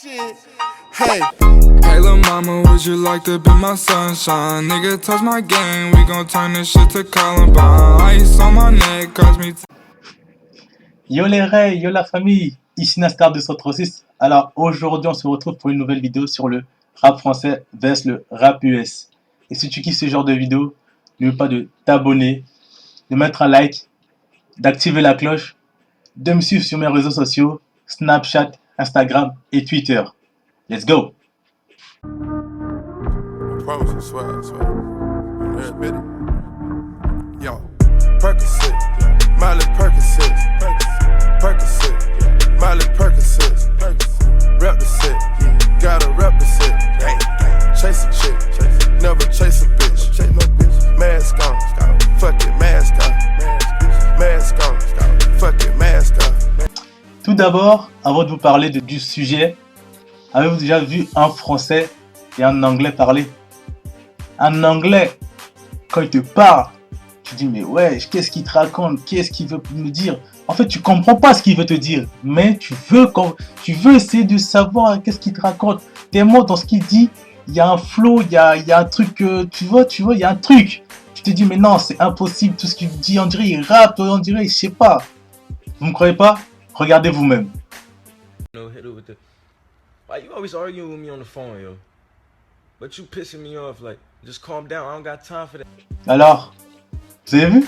shit. Hey. Hey lil' mama, would you like to be my sunshine? Nigga, touch my game, we gon' turn this shit to Columbine. Ice on my neck, cause me Yo les Ray, yo la famille, ici Nastar 236. Alors aujourd'hui on se retrouve pour une nouvelle vidéo sur le rap français vs le rap US. Et si tu kiffes ce genre de vidéo, n'oublie pas de t'abonner, de mettre un like, d'activer la cloche, de me suivre sur mes réseaux sociaux, Snapchat, Instagram et Twitter. Let's go! Yo, Percocet, Miley Percocet, Percocet, Miley Percocet, rep the set, gotta rep the set, chase a chick, never chase a bitch, mask on, fuck it, mask on, mask on, fuck it, mask on. Tout d'abord, avant de vous parler du sujet, avez-vous déjà vu un français et un anglais parler? Un anglais, quand il te parle, tu dis mais ouais, qu'est-ce qu'il te raconte? Qu'est-ce qu'il veut me dire? En fait, tu comprends pas ce qu'il veut te dire, mais tu veux essayer de savoir qu'est-ce qu'il te raconte. Tellement dans ce qu'il dit, il y a un flow, il y a un truc, tu vois, il y a un truc. Tu te dis mais non, c'est impossible, tout ce qu'il dit, on dirait il rappe, on dirait, je sais pas. Vous me croyez pas? Regardez vous-même. Why you always arguing with me on the phone, yo? But you pissing me off, like, just calm down, I don't got time for that. Alors, vous avez vu?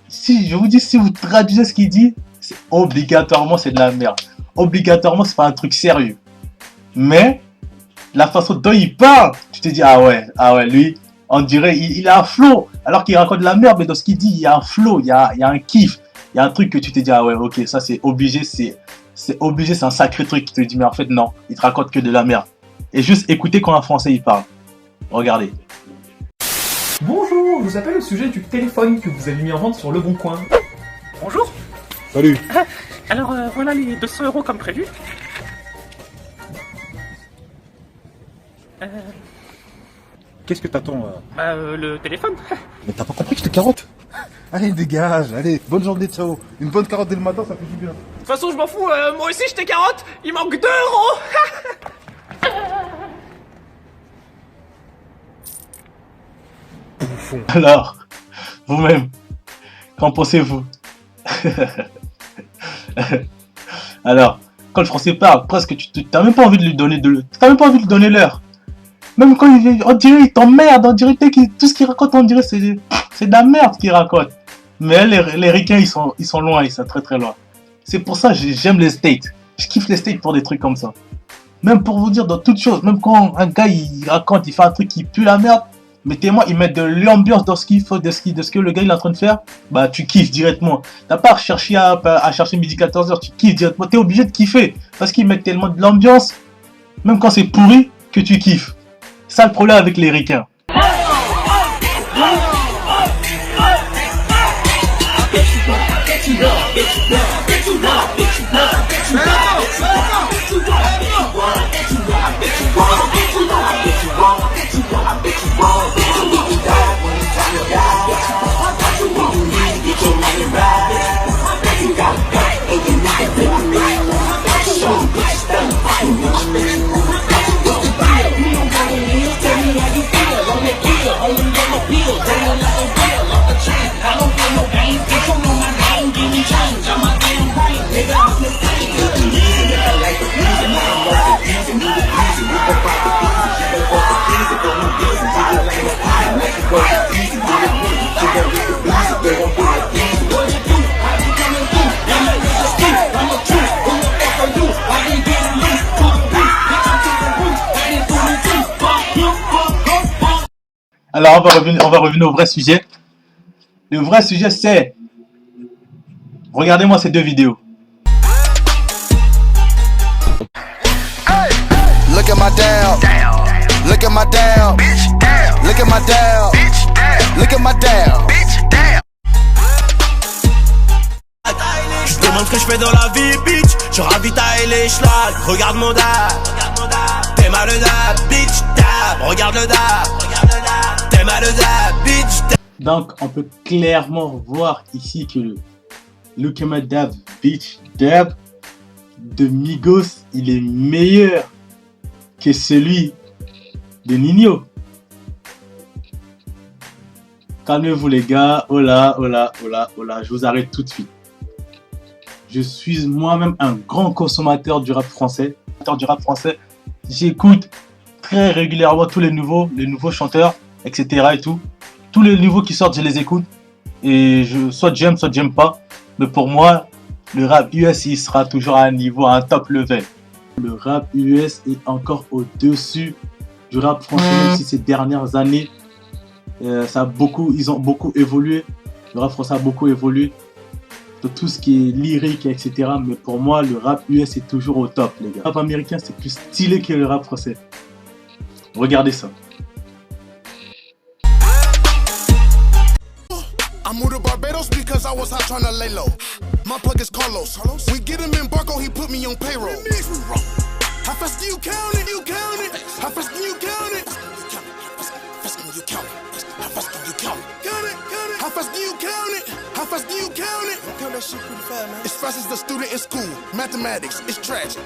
Si je vous dis, si vous traduisez ce qu'il dit, c'est obligatoirement c'est de la merde. Obligatoirement c'est pas un truc sérieux. Mais la façon dont il parle, tu te dis ah ouais, lui, on dirait il a un flow, alors qu'il raconte de la merde, mais dans ce qu'il dit, il y a un flow, il y a un kiff, il y a un truc que tu te dis ah ouais, ok, ça c'est obligé, c'est un sacré truc qui te dit mais en fait non, il te raconte que de la merde. Et juste écoutez quand un français il parle. Regardez. Bonjour, je vous appelle au sujet du téléphone que vous avez mis en vente sur Le Bon Coin. Bonjour. Salut. Alors voilà les 200 € comme prévu. Qu'est-ce que t'attends là? Le téléphone. Mais t'as pas compris que je te carotte? Allez, dégage, allez, bonne journée, ciao. Une bonne carotte dès le matin, ça fait du bien. De toute façon je m'en fous, moi aussi je t'ai carotte. Il manque 2 €. Alors, vous-même, qu'en pensez-vous? Alors, quand le français parle, presque tu t'as même pas envie de lui donner t'as même pas envie de lui donner l'heure. Même quand on dirait il t'emmerde, on dirait que tout ce qu'il raconte, on dirait c'est de la merde qu'il raconte. Mais les ricains ils sont loin, ils sont très très loin. C'est pour ça que j'aime les States. Je kiffe les States pour des trucs comme ça. Même pour vous dire dans toutes choses, même quand un gars il raconte, il fait un truc qui pue la merde, mais tellement ils mettent de l'ambiance dans ce qu'il faut, de ce que le gars il est en train de faire, bah tu kiffes directement. T'as pas à chercher à chercher midi 14h, tu kiffes directement, t'es obligé de kiffer. Parce qu'ils mettent tellement de l'ambiance, même quand c'est pourri, que tu kiffes. C'est ça le problème avec les ricains. Alors on va revenir au vrai sujet. Le vrai sujet c'est... Regardez-moi ces deux vidéos. Look at my down, look at my down, look at my down, look at my down. Je demande ce que je fais dans la vie, bitch. Je ravitaille les schlags. Regarde mon dab. T'es mal le dab, bitch. Dab. Regarde le dab. T'es mal le dab, bitch. Donc on peut clairement voir ici que le Look at my dab, bitch, dab de Migos, il est meilleur que celui de Nino. Calmez-vous les gars, oh là, je vous arrête tout de suite. Je suis moi-même un grand consommateur du rap français. J'écoute très régulièrement tous les nouveaux chanteurs, etc. et tout. Tous les nouveaux qui sortent, je les écoute. Et soit j'aime pas. Mais pour moi, le rap US, il sera toujours à un niveau, à un top level. Le rap US est encore au-dessus du rap français, même si ces dernières années, ils ont beaucoup évolué. Le rap français a beaucoup évolué. De tout ce qui est lyrique, etc. Mais pour moi, le rap US est toujours au top, les gars. Le rap américain, c'est plus stylé que le rap français. Regardez ça. I moved to Barbados because I was out trying to lay low. My plug is Carlos. We get him in Barco, he put me on payroll. How fast can you count it? You count it? How fast can you count it? How fast can you count it? How fast can you count it? Count it, count it. How fast can you count it? How fast can you count it? Count that shit pretty fast, man. As fast as the student in school. Mathematics, it's tragic.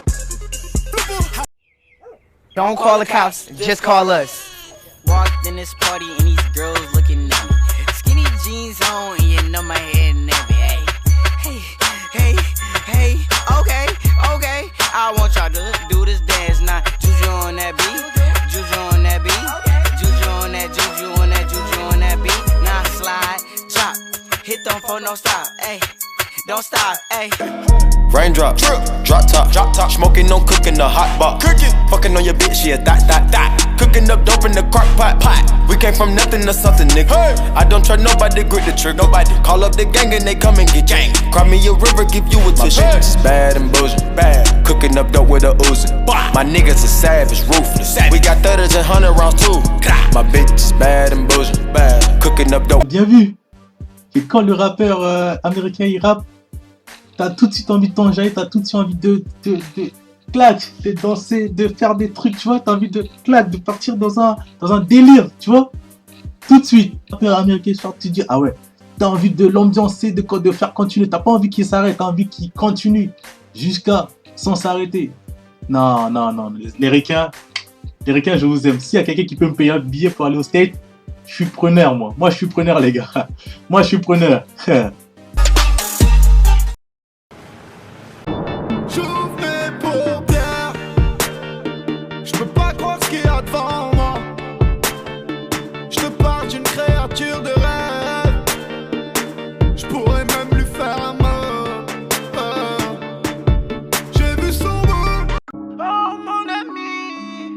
Don't call the cops, just call us. Walked in this party and these girls looking at me. Skinny jeans on and you know my head nappy. Hey, okay. I want y'all to do this dance now. Juju on that beat, juju on that beat, juju on that, juju on that, juju on that beat. Now slide, drop, hit them for no stop, hey. Don't stop, hey. Raindrop, drop top, smoking, no cooking, the hot pot. Cooking, fucking on your bitch, yeah, that. Cooking up dope in the crock pot. We came from nothing to something, nigga. Hey. I don't try nobody, grip the trick. Nobody call up the gang and they come and get gang. Cry me a river, give you a tissue. It's bad and bullshit, bad. Cooking up dope with a Uzi. My niggas are savage, ruthless. We got 30s and 100 rounds too. My bitch is bad and bullshit, bad. Cooking up dope. Bien vu. Et quand le rappeur américain il rappe, t'as tout de suite envie de t'enjailler, t'as tout de suite envie de claque, de danser, de faire des trucs, tu vois, t'as envie de claque, de partir dans un délire, tu vois. Tout de suite, le rappeur américain sort, tu dis, ah ouais, t'as envie de l'ambiancer, de faire continuer, t'as pas envie qu'il s'arrête, t'as envie qu'il continue jusqu'à sans s'arrêter. Non, les ricains, je vous aime. S'il y a quelqu'un qui peut me payer un billet pour aller au States, je suis preneur, moi. Moi, je suis preneur, les gars. Moi, je suis preneur. J'ouvre mes paupières. Je peux pas croire ce qu'il y a devant moi. Je te parle d'une créature de rêve. Je pourrais même lui faire un mot. J'ai vu son bout. Oh mon ami,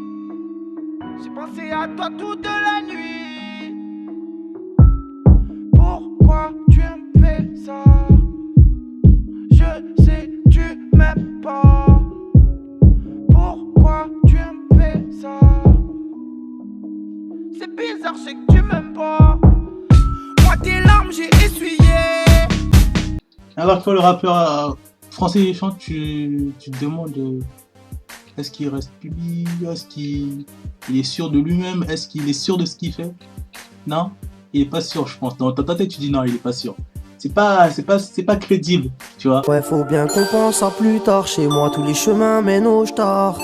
j'ai pensé à toi toute la nuit. Pourquoi tu me fais ça? Je sais tu m'aimes pas. Pourquoi tu me fais ça? C'est bizarre, je sais que tu m'aimes pas. Moi tes larmes j'ai essuyé. Alors que le rappeur français chante, tu te demandes est-ce qu'il reste public, est-ce qu'il est sûr de lui-même, est-ce qu'il est sûr de ce qu'il fait? Non, il est pas sûr, je pense. Dans ta tête, tu dis non, il est pas sûr. C'est pas crédible, tu vois. Ouais, faut bien qu'on pense à plus tard. Chez moi, tous les chemins mènent au star.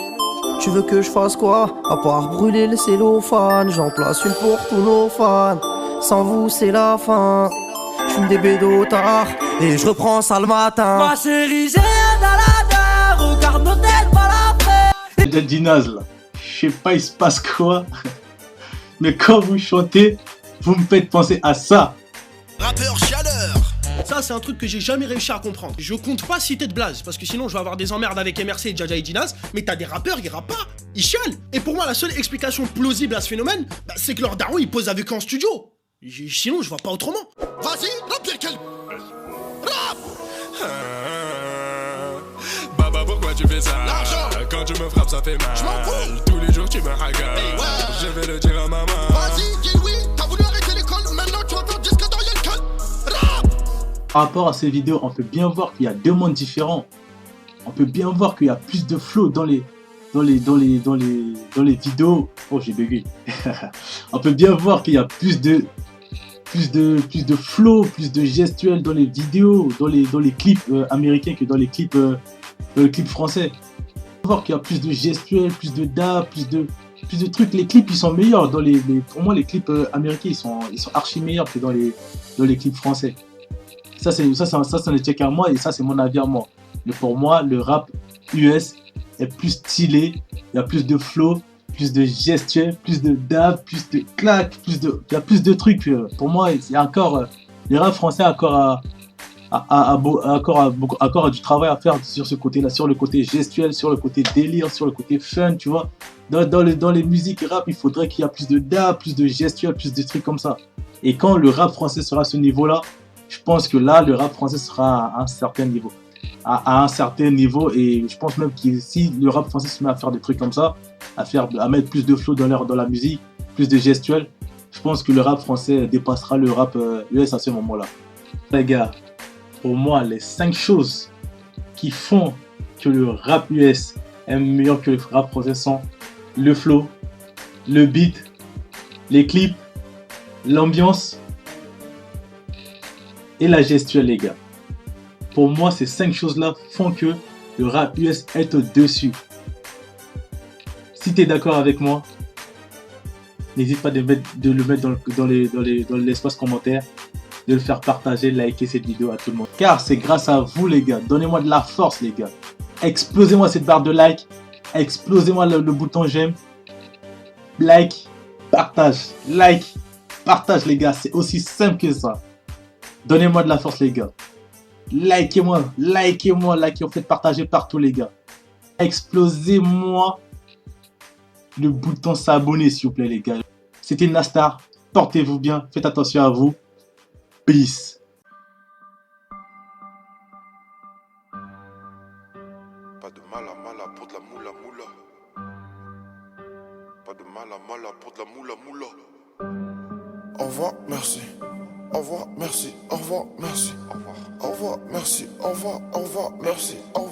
Tu veux que je fasse quoi? À part brûler le cellophane. J'en place une pour tous nos fans. Sans vous, c'est la fin. J'fume des bédos tard et je reprends ça le matin. Ma chérie, j'ai rien dans la dent. Regarde nos têtes par la frère. C'est Dinaz là. Je sais pas, il se passe quoi. Mais quand vous chantez, vous me faites penser à ça. Rappeur chaleur. Ça, c'est un truc que j'ai jamais réussi à comprendre. Je compte pas citer de blaze, parce que sinon je vais avoir des emmerdes avec MRC et Jaja et Dinaz, mais t'as des rappeurs, ils rappent pas, ils chialent. Et pour moi, la seule explication plausible à ce phénomène, c'est que leur daron, il pose avec eux en studio. Sinon, je vois pas autrement. Vas-y, rappe lequel? Rappe! Baba, pourquoi tu fais ça? L'argent! Quand tu me frappes, ça fait mal. Je m'en fous! Tous les jours, tu me hagardes. Hey, ouais. Je vais le dire à maman. Vas-y, dis oui, t'as voulu arrêter l'école, maintenant tu vas faire disque dans l'école. Rappe! Par rapport à ces vidéos, on peut bien voir qu'il y a deux mondes différents. On peut bien voir qu'il y a plus de flow dans les vidéos. Oh, j'ai bugué. On peut bien voir qu'il y a plus de flow, plus de gestuels dans les vidéos, dans les clips américains que dans les clips français. voir qu'il y a plus de gestuels, plus de dab, plus de trucs. Les clips, ils sont meilleurs. Pour moi, les clips américains, ils sont archi meilleurs que dans les clips français. Ça ne tient qu'à moi et ça, c'est mon avis à moi. Mais pour moi, le rap US est plus stylé. Il y a plus de flow, plus de gestuels, plus de dab, plus de claques, il y a plus de trucs. Pour moi, il y a encore... le rap français a encore du travail à faire sur ce côté-là, sur le côté gestuel, sur le côté délire, sur le côté fun, tu vois. Dans les musiques rap, il faudrait qu'il y ait plus de dab, plus de gestuel, plus de trucs comme ça. Et quand le rap français sera à ce niveau-là, je pense que là, le rap français sera à un certain niveau. À un certain niveau, et je pense même que si le rap français se met à faire des trucs comme ça, à mettre plus de flow dans la musique, plus de gestuel, je pense que le rap français dépassera le rap US à ce moment-là. Les gars, pour moi, les 5 choses qui font que le rap US est meilleur que le rap français sont le flow, le beat, les clips, l'ambiance et la gestuelle, les gars. Pour moi, ces 5 choses-là font que le rap US est au-dessus. Si tu es d'accord avec moi, n'hésite pas de le mettre dans l'espace commentaire, de le faire partager, liker cette vidéo à tout le monde. Car c'est grâce à vous, les gars. Donnez-moi de la force, les gars. Explosez-moi cette barre de like. Explosez-moi le bouton j'aime. Like, partage. Like, partage, les gars. C'est aussi simple que ça. Donnez-moi de la force, les gars. Likez-moi, faites partager partout, les gars. Explosez-moi le bouton s'abonner, s'il vous plaît, les gars. C'était Nastar. Portez-vous bien. Faites attention à vous. Peace. Pas de mala pour de la moula. Pas de mala pour de la moula. Au revoir, merci. Au revoir, merci. Au revoir, merci. Au revoir, merci. Au revoir, merci. Au revoir.